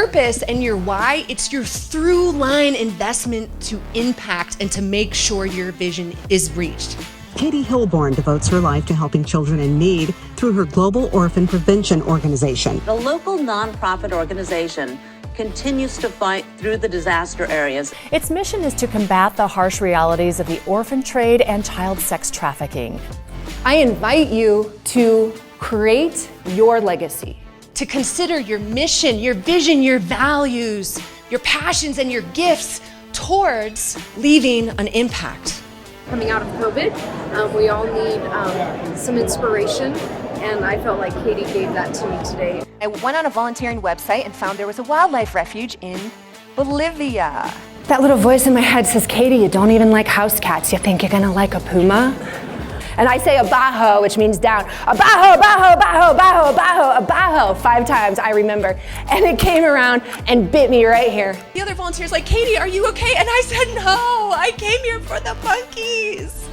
purpose and your why, it's your through line investment to impact and to make sure your vision is reached. Katie Hilborn devotes her life to helping children in need through her Global Orphan Prevention Organization. The local nonprofit organization continues to fight through the disaster areas. Its mission is to combat the harsh realities of the orphan trade and child sex trafficking. I invite you to create your legacy. To consider your mission, your vision, your values, your passions, and your gifts towards leaving an impact. Coming out of COVID, we all need some inspiration, and I felt like Katie gave that to me today. I went on a volunteering website and found there was a wildlife refuge in Bolivia. That little voice in my head says, Katie, you don't even like house cats. You think you're gonna like a puma? And I say abajo, which means down. Abajo, abajo, abajo, abajo, abajo, abajo, 5 times, I remember. And it came around and bit me right here. The other volunteers like, Katie, are you okay? And I said, no, I came here for the monkeys.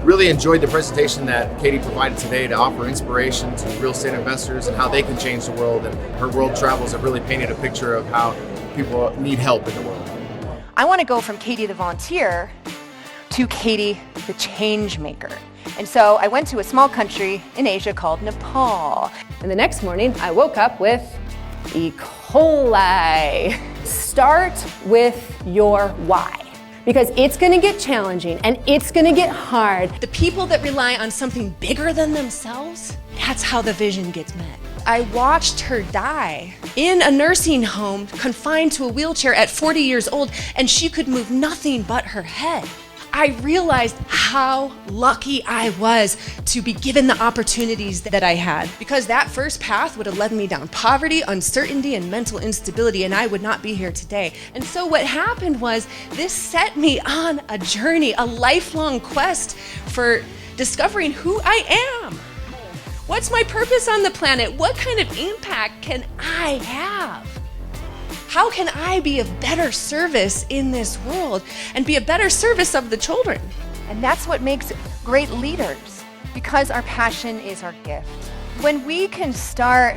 Really enjoyed the presentation that Katie provided today to offer inspiration to real estate investors and how they can change the world. And her world travels have really painted a picture of how people need help in the world. I want to go from Katie the volunteer to Katie the change maker. And so I went to a small country in Asia called Nepal. And the next morning, I woke up with E. coli. Start with your why. Because it's gonna get challenging and it's gonna get hard. The people that rely on something bigger than themselves, that's how the vision gets met. I watched her die in a nursing home, confined to a wheelchair at 40 years old, and she could move nothing but her head. I realized how lucky I was to be given the opportunities that I had, because that first path would have led me down poverty, uncertainty, and mental instability, and I would not be here today. And so what happened was this set me on a journey, a lifelong quest for discovering who I am. What's my purpose on the planet? What kind of impact can I have? How can I be of better service in this world and be a better service of the children? And that's what makes great leaders, because our passion is our gift. When we can start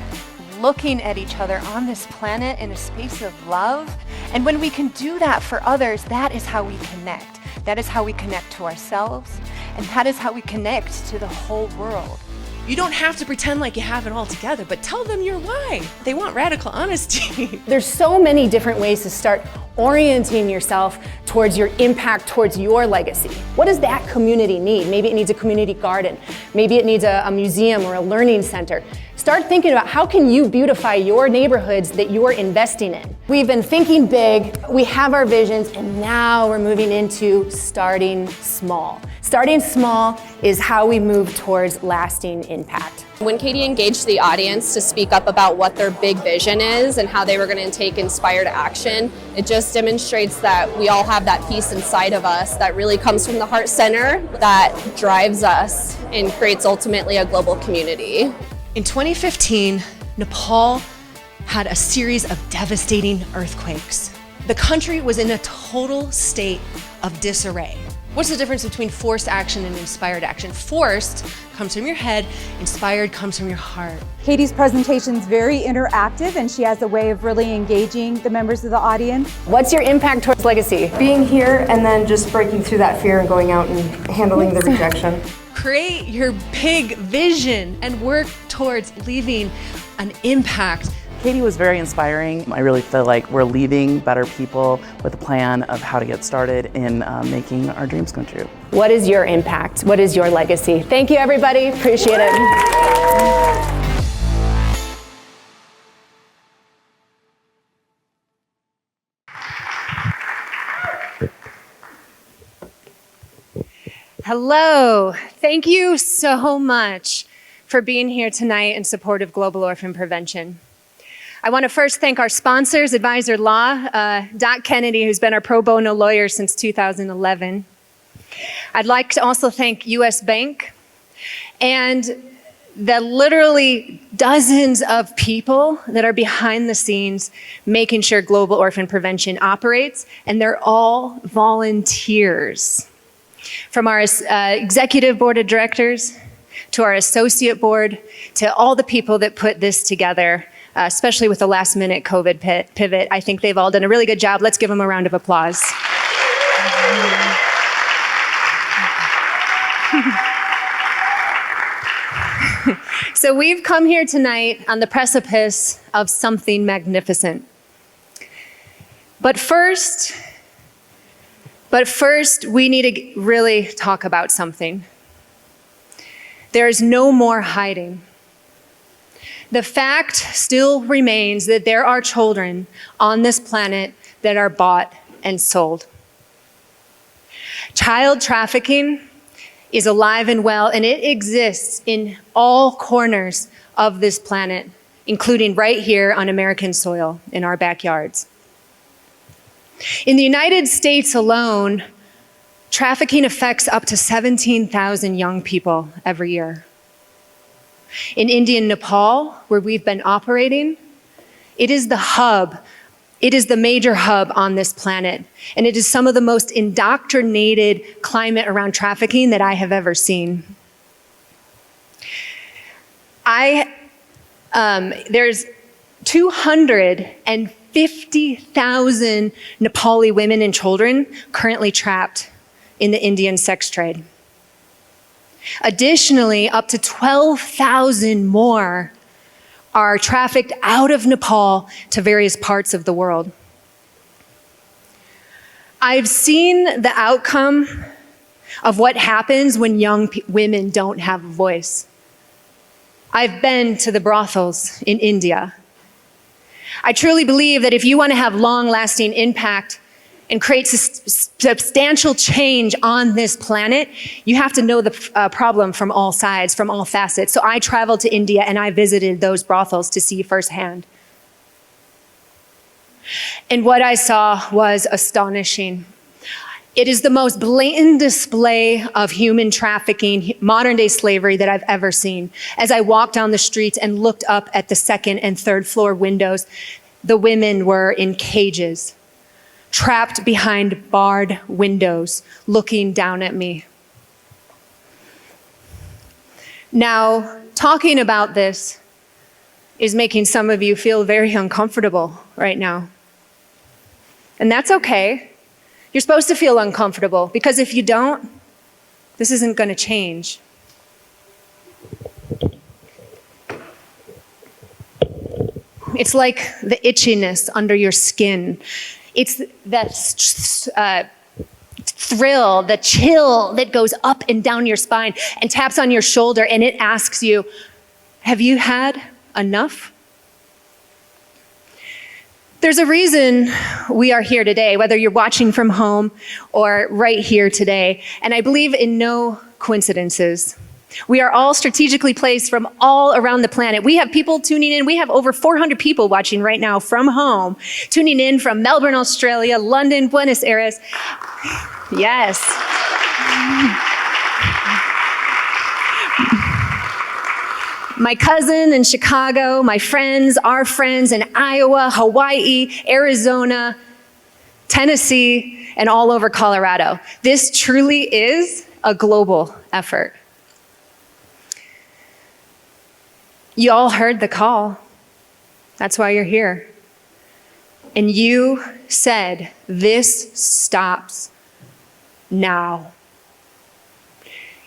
looking at each other on this planet in a space of love, and when we can do that for others, that is how we connect. That is how we connect to ourselves, and that is how we connect to the whole world. You don't have to pretend like you have it all together, but tell them your why. They want radical honesty. There's so many different ways to start orienting yourself towards your impact, towards your legacy. What does that community need? Maybe it needs a community garden. Maybe it needs a museum or a learning center. Start thinking about how can you beautify your neighborhoods that you're investing in. We've been thinking big, we have our visions, and now we're moving into starting small. Starting small is how we move towards lasting impact. When Katie engaged the audience to speak up about what their big vision is and how they were going to take inspired action, it just demonstrates that we all have that piece inside of us that really comes from the heart center that drives us and creates ultimately a global community. In 2015, Nepal had a series of devastating earthquakes. The country was in a total state of disarray. What's the difference between forced action and inspired action? Forced comes from your head, inspired comes from your heart. Katie's presentation is very interactive, and she has a way of really engaging the members of the audience. What's your impact towards legacy? Being here and then just breaking through that fear and going out and handling the rejection. Create your big vision and work towards leaving an impact. Katie was very inspiring. I really feel like we're leaving better people with a plan of how to get started in making our dreams come true. What is your impact? What is your legacy? Thank you, everybody. Appreciate it. Hello. Thank you so much for being here tonight in support of global orphan prevention. I want to first thank our sponsors, Advisor Law, Doc Kennedy, who's been our pro bono lawyer since 2011. I'd like to also thank US Bank and the literally dozens of people that are behind the scenes making sure global orphan prevention operates, and they're all volunteers. From our executive board of directors, to our associate board, to all the people that put this together. especially with the last minute COVID pivot. I think they've all done a really good job. Let's give them a round of applause. So we've come here tonight on the precipice of something magnificent. But first, we need to really talk about something. There is no more hiding. The fact still remains that there are children on this planet that are bought and sold. Child trafficking is alive and well, and it exists in all corners of this planet, including right here on American soil in our backyards. In the United States alone, trafficking affects up to 17,000 young people every year. In India and Nepal, where we've been operating, it is the hub. It is the major hub on this planet, and it is some of the most indoctrinated climate around trafficking that I have ever seen. There's 250,000 Nepali women and children currently trapped in the Indian sex trade. Additionally, up to 12,000 more are trafficked out of Nepal to various parts of the world. I've seen the outcome of what happens when young women don't have a voice. I've been to the brothels in India. I truly believe that if you want to have long-lasting impact and create substantial change on this planet, you have to know the problem from all sides, from all facets. So I traveled to India and I visited those brothels to see firsthand. And what I saw was astonishing. It is the most blatant display of human trafficking, modern day slavery that I've ever seen. As I walked down the streets and looked up at the second and third floor windows, the women were in cages, trapped behind barred windows, looking down at me. Now, talking about this is making some of you feel very uncomfortable right now. And that's okay. You're supposed to feel uncomfortable, because if you don't, this isn't going to change. It's like the itchiness under your skin. It's that thrill, the chill that goes up and down your spine and taps on your shoulder, and it asks you, have you had enough? There's a reason we are here today, whether you're watching from home or right here today, and I believe in no coincidences. We are all strategically placed from all around the planet. We have people tuning in. We have over 400 people watching right now from home, tuning in from Melbourne, Australia, London, Buenos Aires. Yes. My cousin in Chicago, my friends, our friends in Iowa, Hawaii, Arizona, Tennessee, and all over Colorado. This truly is a global effort. You all heard the call. That's why you're here. And you said, this stops now.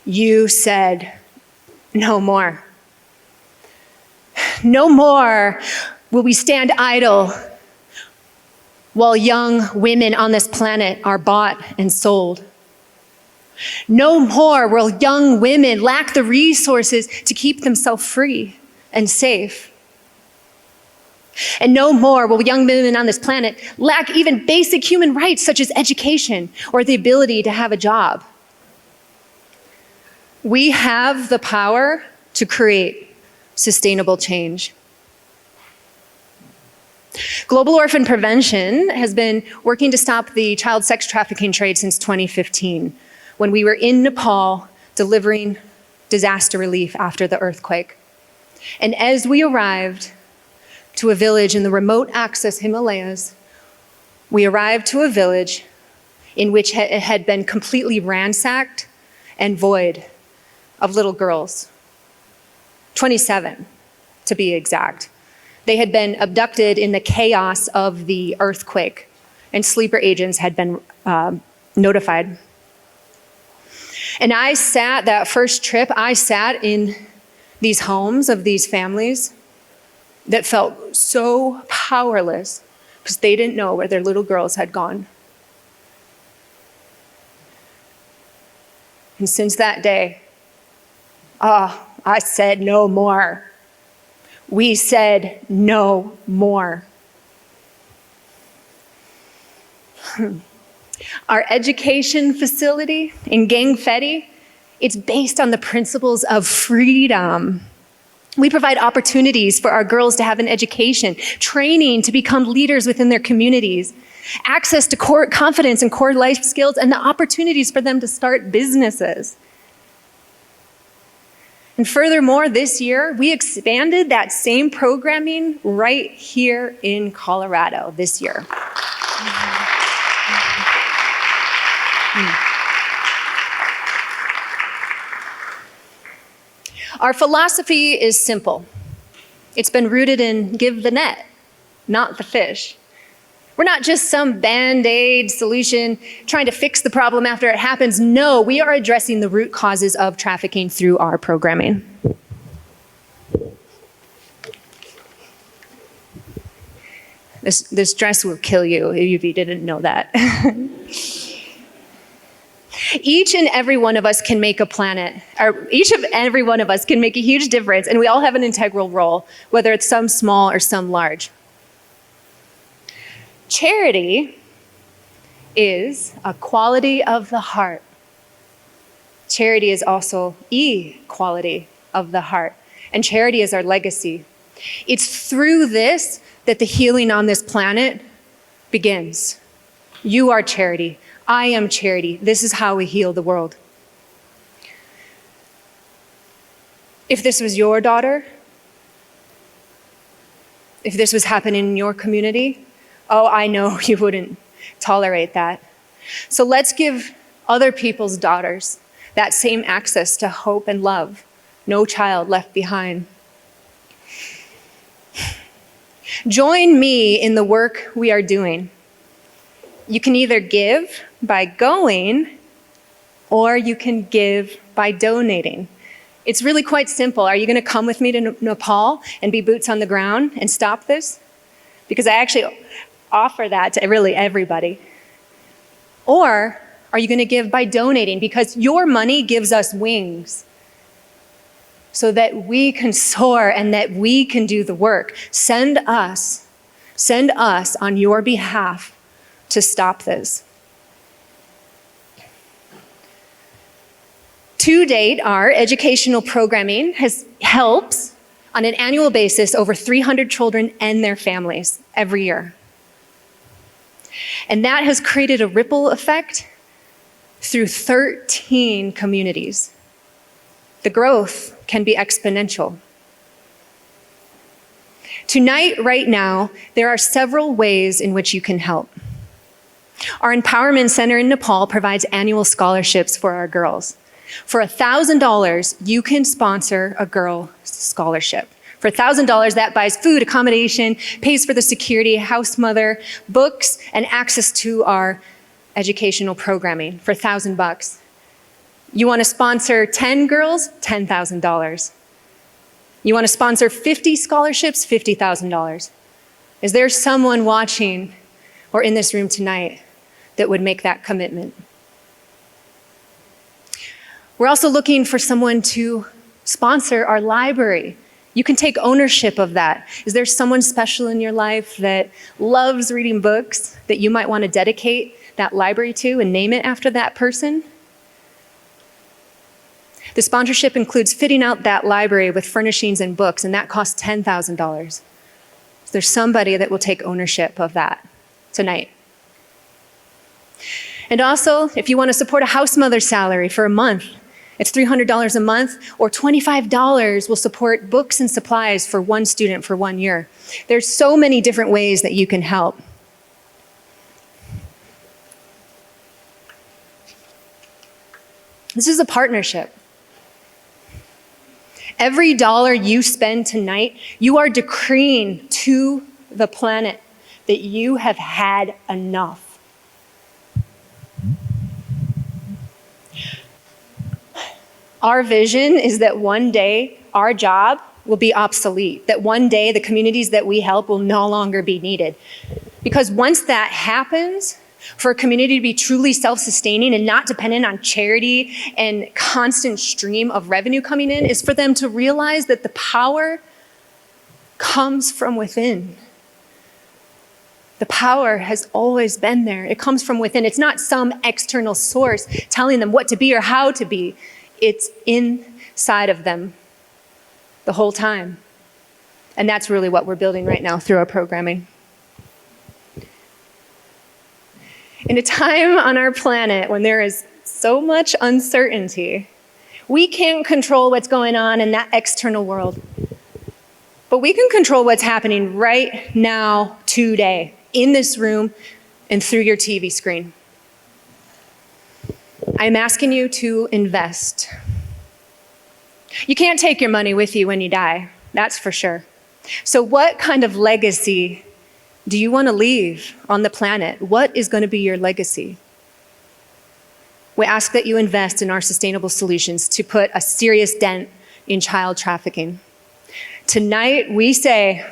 You said, no more. No more will we stand idle while young women on this planet are bought and sold. No more will young women lack the resources to keep themselves free and safe. And no more will young women on this planet lack even basic human rights such as education or the ability to have a job. We have the power to create sustainable change. Global Orphan Prevention has been working to stop the child sex trafficking trade since 2015, when we were in Nepal delivering disaster relief after the earthquake. And as we arrived to a village in the remote access Himalayas, we arrived to a village in which it had been completely ransacked and void of little girls. 27, to be exact. They had been abducted in the chaos of the earthquake, and sleeper agents had been notified. And I sat, that first trip, I sat in these homes of these families that felt so powerless because they didn't know where their little girls had gone. And since that day, I said no more. We said no more. Our education facility in Gangfedi, it's based on the principles of freedom. We provide opportunities for our girls to have an education, training to become leaders within their communities, access to core confidence and core life skills, and the opportunities for them to start businesses. And furthermore, this year, we expanded that same programming right here in Colorado this year. Our philosophy is simple. It's been rooted in give the net, not the fish. We're not just some band-aid solution trying to fix the problem after it happens. No, we are addressing the root causes of trafficking through our programming. This dress will kill you if you didn't know that. Each and every one of us can make a planet, or each of every one of us can make a huge difference, and we all have an integral role, whether it's some small or some large. Charity is a quality of the heart. Charity is also equality of the heart, and charity is our legacy. It's through this that the healing on this planet begins. You are charity. I am charity. This is how we heal the world. If this was your daughter, if this was happening in your community, oh, I know you wouldn't tolerate that. So let's give other people's daughters that same access to hope and love. No child left behind. Join me in the work we are doing. You can either give by going, or you can give by donating. It's really quite simple. Are you going to come with me to Nepal and be boots on the ground and stop this? Because I actually offer that to really everybody. Or are you going to give by donating? Because your money gives us wings so that we can soar and that we can do the work. Send us on your behalf to stop this. To date, our educational programming helps on an annual basis over 300 children and their families every year. And that has created a ripple effect through 13 communities. The growth can be exponential. Tonight, right now, there are several ways in which you can help. Our Empowerment Center in Nepal provides annual scholarships for our girls. For $1,000, you can sponsor a girl scholarship. For $1,000, that buys food, accommodation, pays for the security, house mother, books, and access to our educational programming for $1,000. You want to sponsor 10 girls? $10,000. You want to sponsor 50 scholarships? $50,000. Is there someone watching or in this room tonight that would make that commitment? We're also looking for someone to sponsor our library. You can take ownership of that. Is there someone special in your life that loves reading books that you might want to dedicate that library to and name it after that person? The sponsorship includes fitting out that library with furnishings and books, and that costs $10,000. There's somebody that will take ownership of that tonight. And also, if you want to support a house mother's salary for a month, it's $300 a month, or $25 will support books and supplies for one student for 1 year. There's so many different ways that you can help. This is a partnership. Every dollar you spend tonight, you are decreeing to the planet that you have had enough. Our vision is that one day our job will be obsolete, that one day the communities that we help will no longer be needed. Because once that happens, for a community to be truly self-sustaining and not dependent on charity and constant stream of revenue coming in, is for them to realize that the power comes from within. The power has always been there. It comes from within. It's not some external source telling them what to be or how to be. It's inside of them the whole time. And that's really what we're building right now through our programming. In a time on our planet when there is so much uncertainty, we can't control what's going on in that external world. But we can control what's happening right now, today, in this room and through your TV screen. I'm asking you to invest. You can't take your money with you when you die, that's for sure. So what kind of legacy do you want to leave on the planet? What is going to be your legacy? We ask that you invest in our sustainable solutions to put a serious dent in child trafficking. Tonight, we say,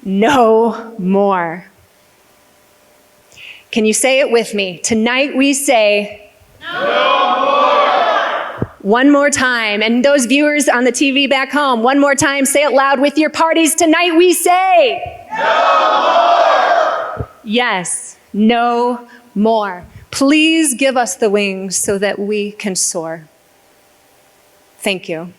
no more. Can you say it with me? Tonight, we say, no more. One more time. And those viewers on the TV back home, one more time, say it loud with your parties. Tonight, we say, no more. Yes, no more. Please give us the wings so that we can soar. Thank you.